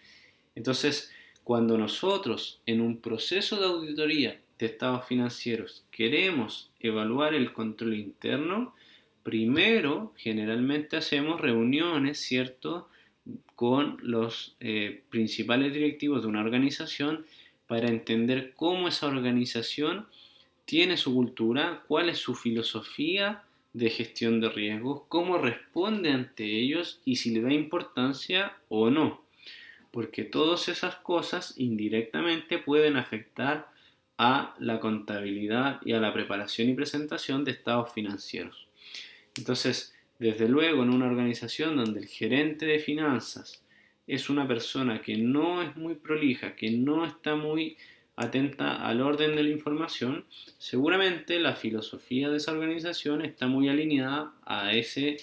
Entonces, cuando nosotros en un proceso de auditoría de estados financieros queremos evaluar el control interno, primero generalmente hacemos reuniones, ¿cierto?, con los principales directivos de una organización para entender cómo esa organización tiene su cultura, cuál es su filosofía de gestión de riesgos, cómo responde ante ellos y si le da importancia o no. Porque todas esas cosas indirectamente pueden afectar a la contabilidad y a la preparación y presentación de estados financieros. Entonces, desde luego, en una organización donde el gerente de finanzas es una persona que no es muy prolija, que no está muy atenta al orden de la información, seguramente la filosofía de esa organización está muy alineada a ese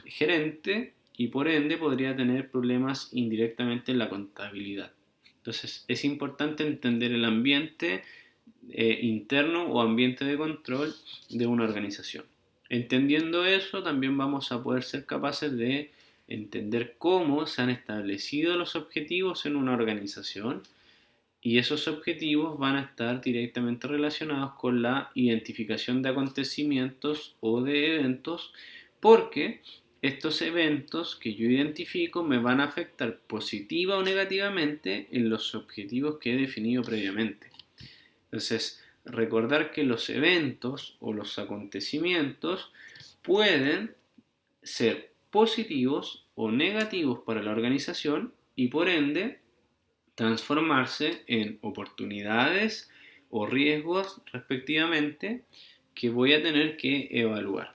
gerente y por ende podría tener problemas indirectamente en la contabilidad. Entonces, es importante entender el ambiente interno o ambiente de control de una organización. Entendiendo eso, también vamos a poder ser capaces de entender cómo se han establecido los objetivos en una organización y esos objetivos van a estar directamente relacionados con la identificación de acontecimientos o de eventos, porque estos eventos que yo identifico me van a afectar positiva o negativamente en los objetivos que he definido previamente. Entonces, recordar que los eventos o los acontecimientos pueden ser positivos o negativos para la organización y por ende transformarse en oportunidades o riesgos respectivamente que voy a tener que evaluar.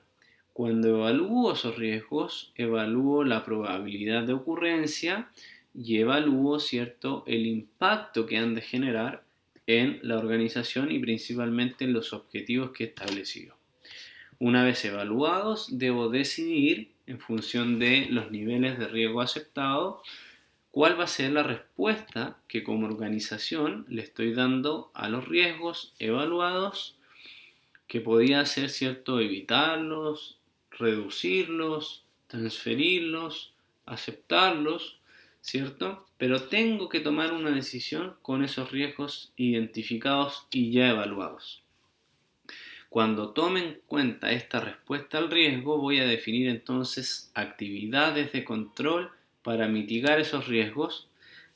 Cuando evalúo esos riesgos, evalúo la probabilidad de ocurrencia y evalúo, ¿cierto?, el impacto que han de generar en la organización y principalmente en los objetivos que he establecido. Una vez evaluados, debo decidir, en función de los niveles de riesgo aceptados, cuál va a ser la respuesta que como organización le estoy dando a los riesgos evaluados, que podía ser, ¿cierto?, evitarlos, reducirlos, transferirlos, aceptarlos, ¿cierto? Pero tengo que tomar una decisión con esos riesgos identificados y ya evaluados. Cuando tome en cuenta esta respuesta al riesgo, voy a definir entonces actividades de control para mitigar esos riesgos,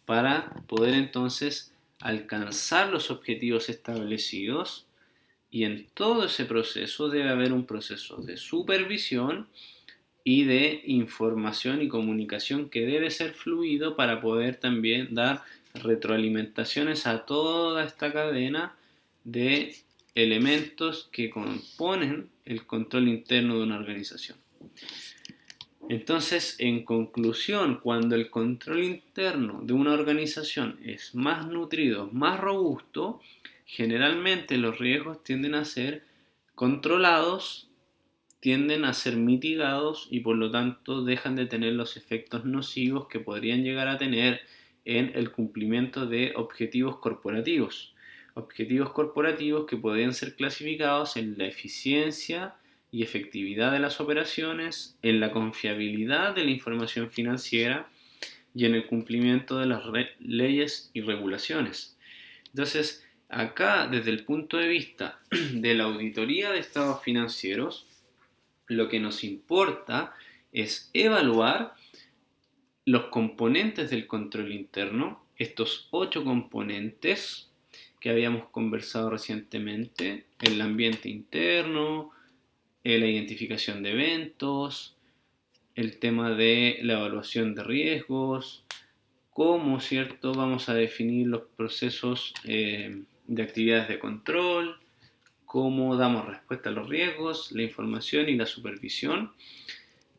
para poder entonces alcanzar los objetivos establecidos. Y en todo ese proceso debe haber un proceso de supervisión y de información y comunicación que debe ser fluido para poder también dar retroalimentaciones a toda esta cadena de elementos que componen el control interno de una organización. Entonces, en conclusión, cuando el control interno de una organización es más nutrido, más robusto, generalmente los riesgos tienden a ser controlados, tienden a ser mitigados y por lo tanto dejan de tener los efectos nocivos que podrían llegar a tener en el cumplimiento de objetivos corporativos. Objetivos corporativos que podrían ser clasificados en la eficiencia y efectividad de las operaciones, en la confiabilidad de la información financiera y en el cumplimiento de las leyes y regulaciones. Entonces, acá, desde el punto de vista de la auditoría de estados financieros, lo que nos importa es evaluar los componentes del control interno, estos 8 componentes que habíamos conversado recientemente, el ambiente interno, la identificación de eventos, el tema de la evaluación de riesgos, cómo, ¿cierto?, vamos a definir los procesos de actividades de control, cómo damos respuesta a los riesgos, la información y la supervisión.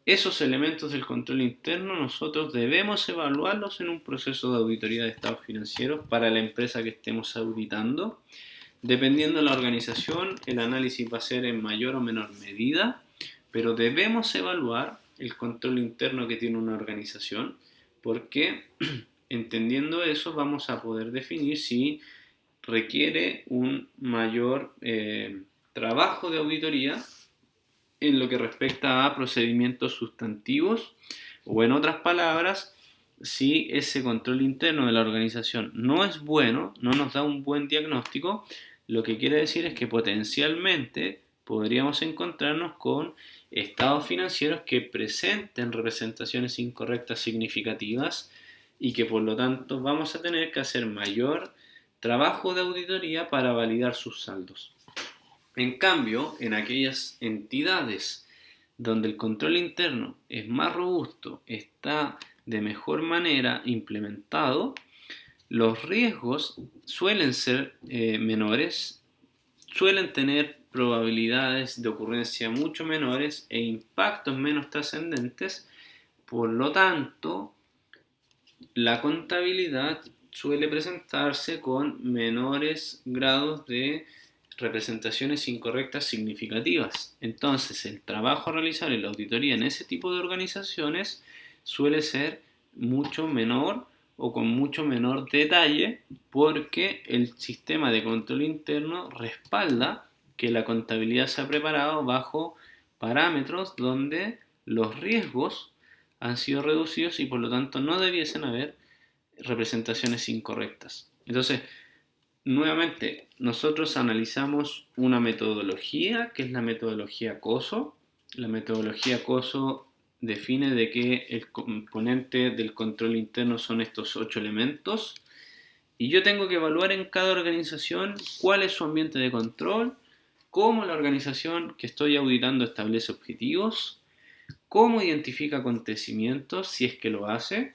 Esos elementos del control interno nosotros debemos evaluarlos en un proceso de auditoría de estados financieros para la empresa que estemos auditando. Dependiendo de la organización, el análisis va a ser en mayor o menor medida, pero debemos evaluar el control interno que tiene una organización, porque entendiendo eso vamos a poder definir si requiere un mayor trabajo de auditoría en lo que respecta a procedimientos sustantivos, o en otras palabras, si ese control interno de la organización no es bueno, no nos da un buen diagnóstico, lo que quiere decir es que potencialmente podríamos encontrarnos con estados financieros que presenten representaciones incorrectas significativas y que por lo tanto vamos a tener que hacer mayor trabajo de auditoría para validar sus saldos. En cambio, en aquellas entidades donde el control interno es más robusto, está de mejor manera implementado, los riesgos suelen ser menores, suelen tener probabilidades de ocurrencia mucho menores e impactos menos trascendentes, por lo tanto, la contabilidad suele presentarse con menores grados de representaciones incorrectas significativas. Entonces, el trabajo a realizar en la auditoría en ese tipo de organizaciones suele ser mucho menor o con mucho menor detalle, porque el sistema de control interno respalda que la contabilidad se ha preparado bajo parámetros donde los riesgos han sido reducidos y por lo tanto no debiesen haber representaciones incorrectas. Entonces, nuevamente, nosotros analizamos una metodología que es la metodología COSO. La metodología COSO define de que el componente del control interno son estos 8 elementos y yo tengo que evaluar en cada organización cuál es su ambiente de control, cómo la organización que estoy auditando establece objetivos, cómo identifica acontecimientos si es que lo hace,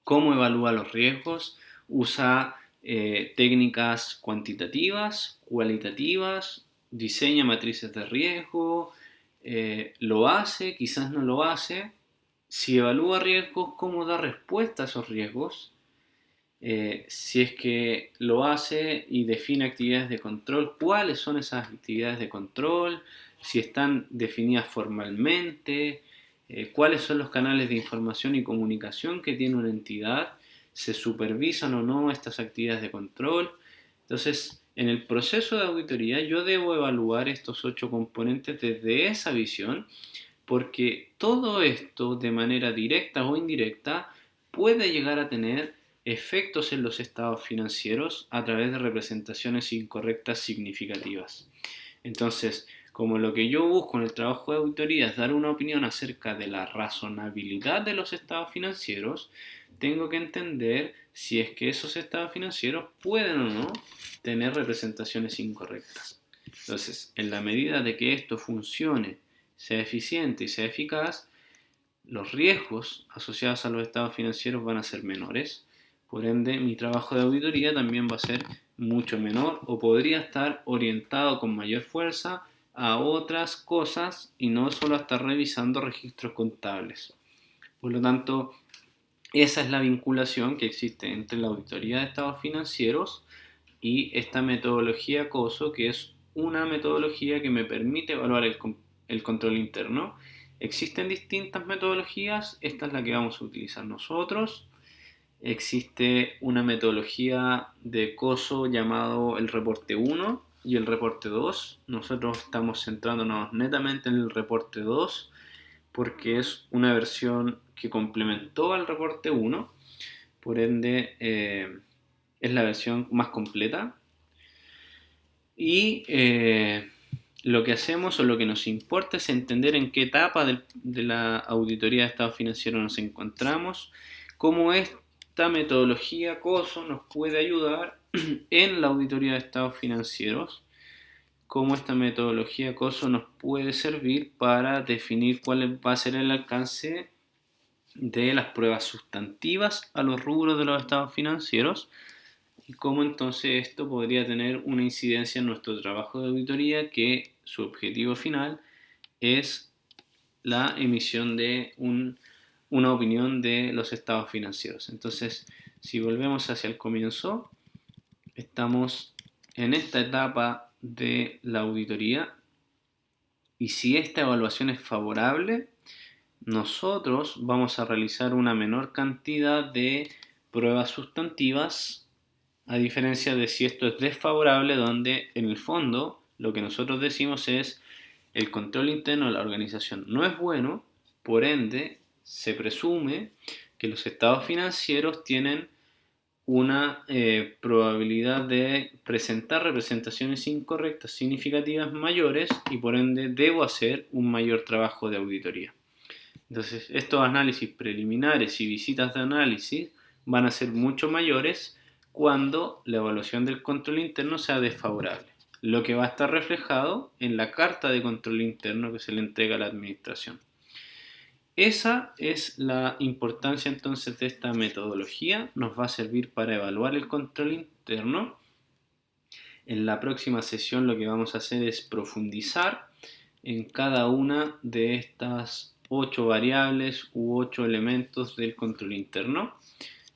cómo evalúa los riesgos, usa técnicas cuantitativas, cualitativas, diseña matrices de riesgo, lo hace, quizás no lo hace. Si evalúa riesgos, cómo da respuesta a esos riesgos. Si es que lo hace y define actividades de control, cuáles son esas actividades de control, si están definidas formalmente, cuáles son los canales de información y comunicación que tiene una entidad, se supervisan o no estas actividades de control. Entonces, en el proceso de auditoría yo debo evaluar estos 8 componentes desde esa visión, porque todo esto de manera directa o indirecta puede llegar a tener efectos en los estados financieros a través de representaciones incorrectas significativas. Entonces, como lo que yo busco en el trabajo de auditoría es dar una opinión acerca de la razonabilidad de los estados financieros, tengo que entender si es que esos estados financieros pueden o no tener representaciones incorrectas. Entonces, en la medida de que esto funcione, sea eficiente y sea eficaz, los riesgos asociados a los estados financieros van a ser menores. Por ende, mi trabajo de auditoría también va a ser mucho menor o podría estar orientado con mayor fuerza a otras cosas y no solo a estar revisando registros contables. Por lo tanto, esa es la vinculación que existe entre la auditoría de estados financieros y esta metodología COSO, que es una metodología que me permite evaluar el control interno. Existen distintas metodologías, esta es la que vamos a utilizar nosotros. Existe una metodología de COSO llamado el reporte 1 y el reporte 2. Nosotros estamos centrándonos netamente en el reporte 2 porque es una versión que complementó al reporte 1, por ende es la versión más completa. Y lo que hacemos o lo que nos importa es entender en qué etapa de la auditoría de estado financiero nos encontramos, cómo esta metodología COSO nos puede ayudar en la auditoría de estados financieros, cómo esta metodología COSO nos puede servir para definir cuál va a ser el alcance de las pruebas sustantivas a los rubros de los estados financieros y cómo entonces esto podría tener una incidencia en nuestro trabajo de auditoría, que su objetivo final es la emisión de una opinión de los estados financieros. Entonces, si volvemos hacia el comienzo, estamos en esta etapa de la auditoría y si esta evaluación es favorable, nosotros vamos a realizar una menor cantidad de pruebas sustantivas, a diferencia de si esto es desfavorable, donde en el fondo lo que nosotros decimos es el control interno de la organización no es bueno, por ende se presume que los estados financieros tienen una probabilidad de presentar representaciones incorrectas significativas mayores y por ende debo hacer un mayor trabajo de auditoría. Entonces, estos análisis preliminares y visitas de análisis van a ser mucho mayores cuando la evaluación del control interno sea desfavorable, lo que va a estar reflejado en la carta de control interno que se le entrega a la administración. Esa es la importancia entonces de esta metodología, nos va a servir para evaluar el control interno. En la próxima sesión lo que vamos a hacer es profundizar en cada una de estas 8 variables u 8 elementos del control interno.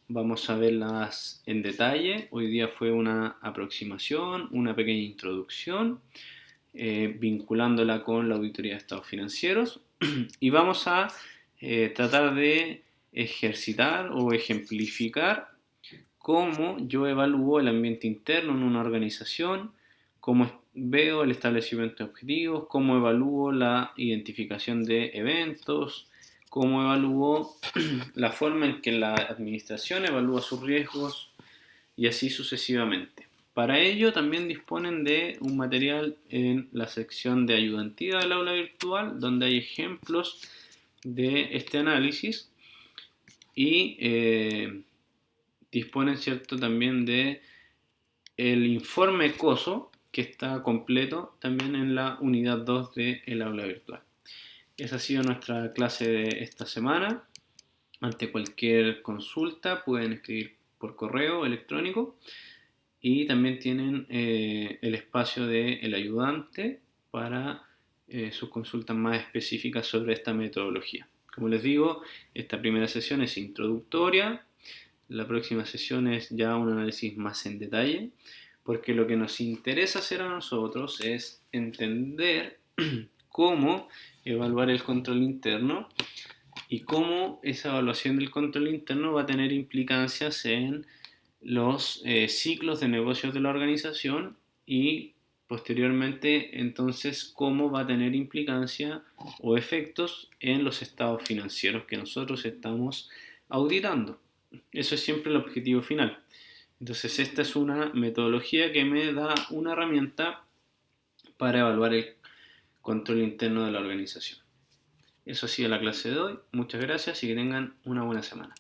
Vamos a verlas en detalle. Hoy día fue una aproximación, una pequeña introducción, vinculándola con la auditoría de estados financieros. Y vamos a tratar de ejercitar o ejemplificar cómo yo evalúo el ambiente interno en una organización, cómo veo el establecimiento de objetivos, cómo evalúo la identificación de eventos, cómo evalúo la forma en que la administración evalúa sus riesgos y así sucesivamente. Para ello también disponen de un material en la sección de ayudantía del aula virtual, donde hay ejemplos de este análisis y disponen, ¿cierto?, también de el informe COSO, que está completo también en la unidad 2 del aula virtual. Esa ha sido nuestra clase de esta semana. Ante cualquier consulta pueden escribir por correo electrónico y también tienen el espacio del ayudante para sus consultas más específicas sobre esta metodología. Como les digo, esta primera sesión es introductoria. La próxima sesión es ya un análisis más en detalle, porque lo que nos interesa hacer a nosotros es entender cómo evaluar el control interno y cómo esa evaluación del control interno va a tener implicancias en los ciclos de negocios de la organización y posteriormente entonces cómo va a tener implicancia o efectos en los estados financieros que nosotros estamos auditando. Eso es siempre el objetivo final. Entonces esta es una metodología que me da una herramienta para evaluar el control interno de la organización. Eso ha sido la clase de hoy. Muchas gracias y que tengan una buena semana.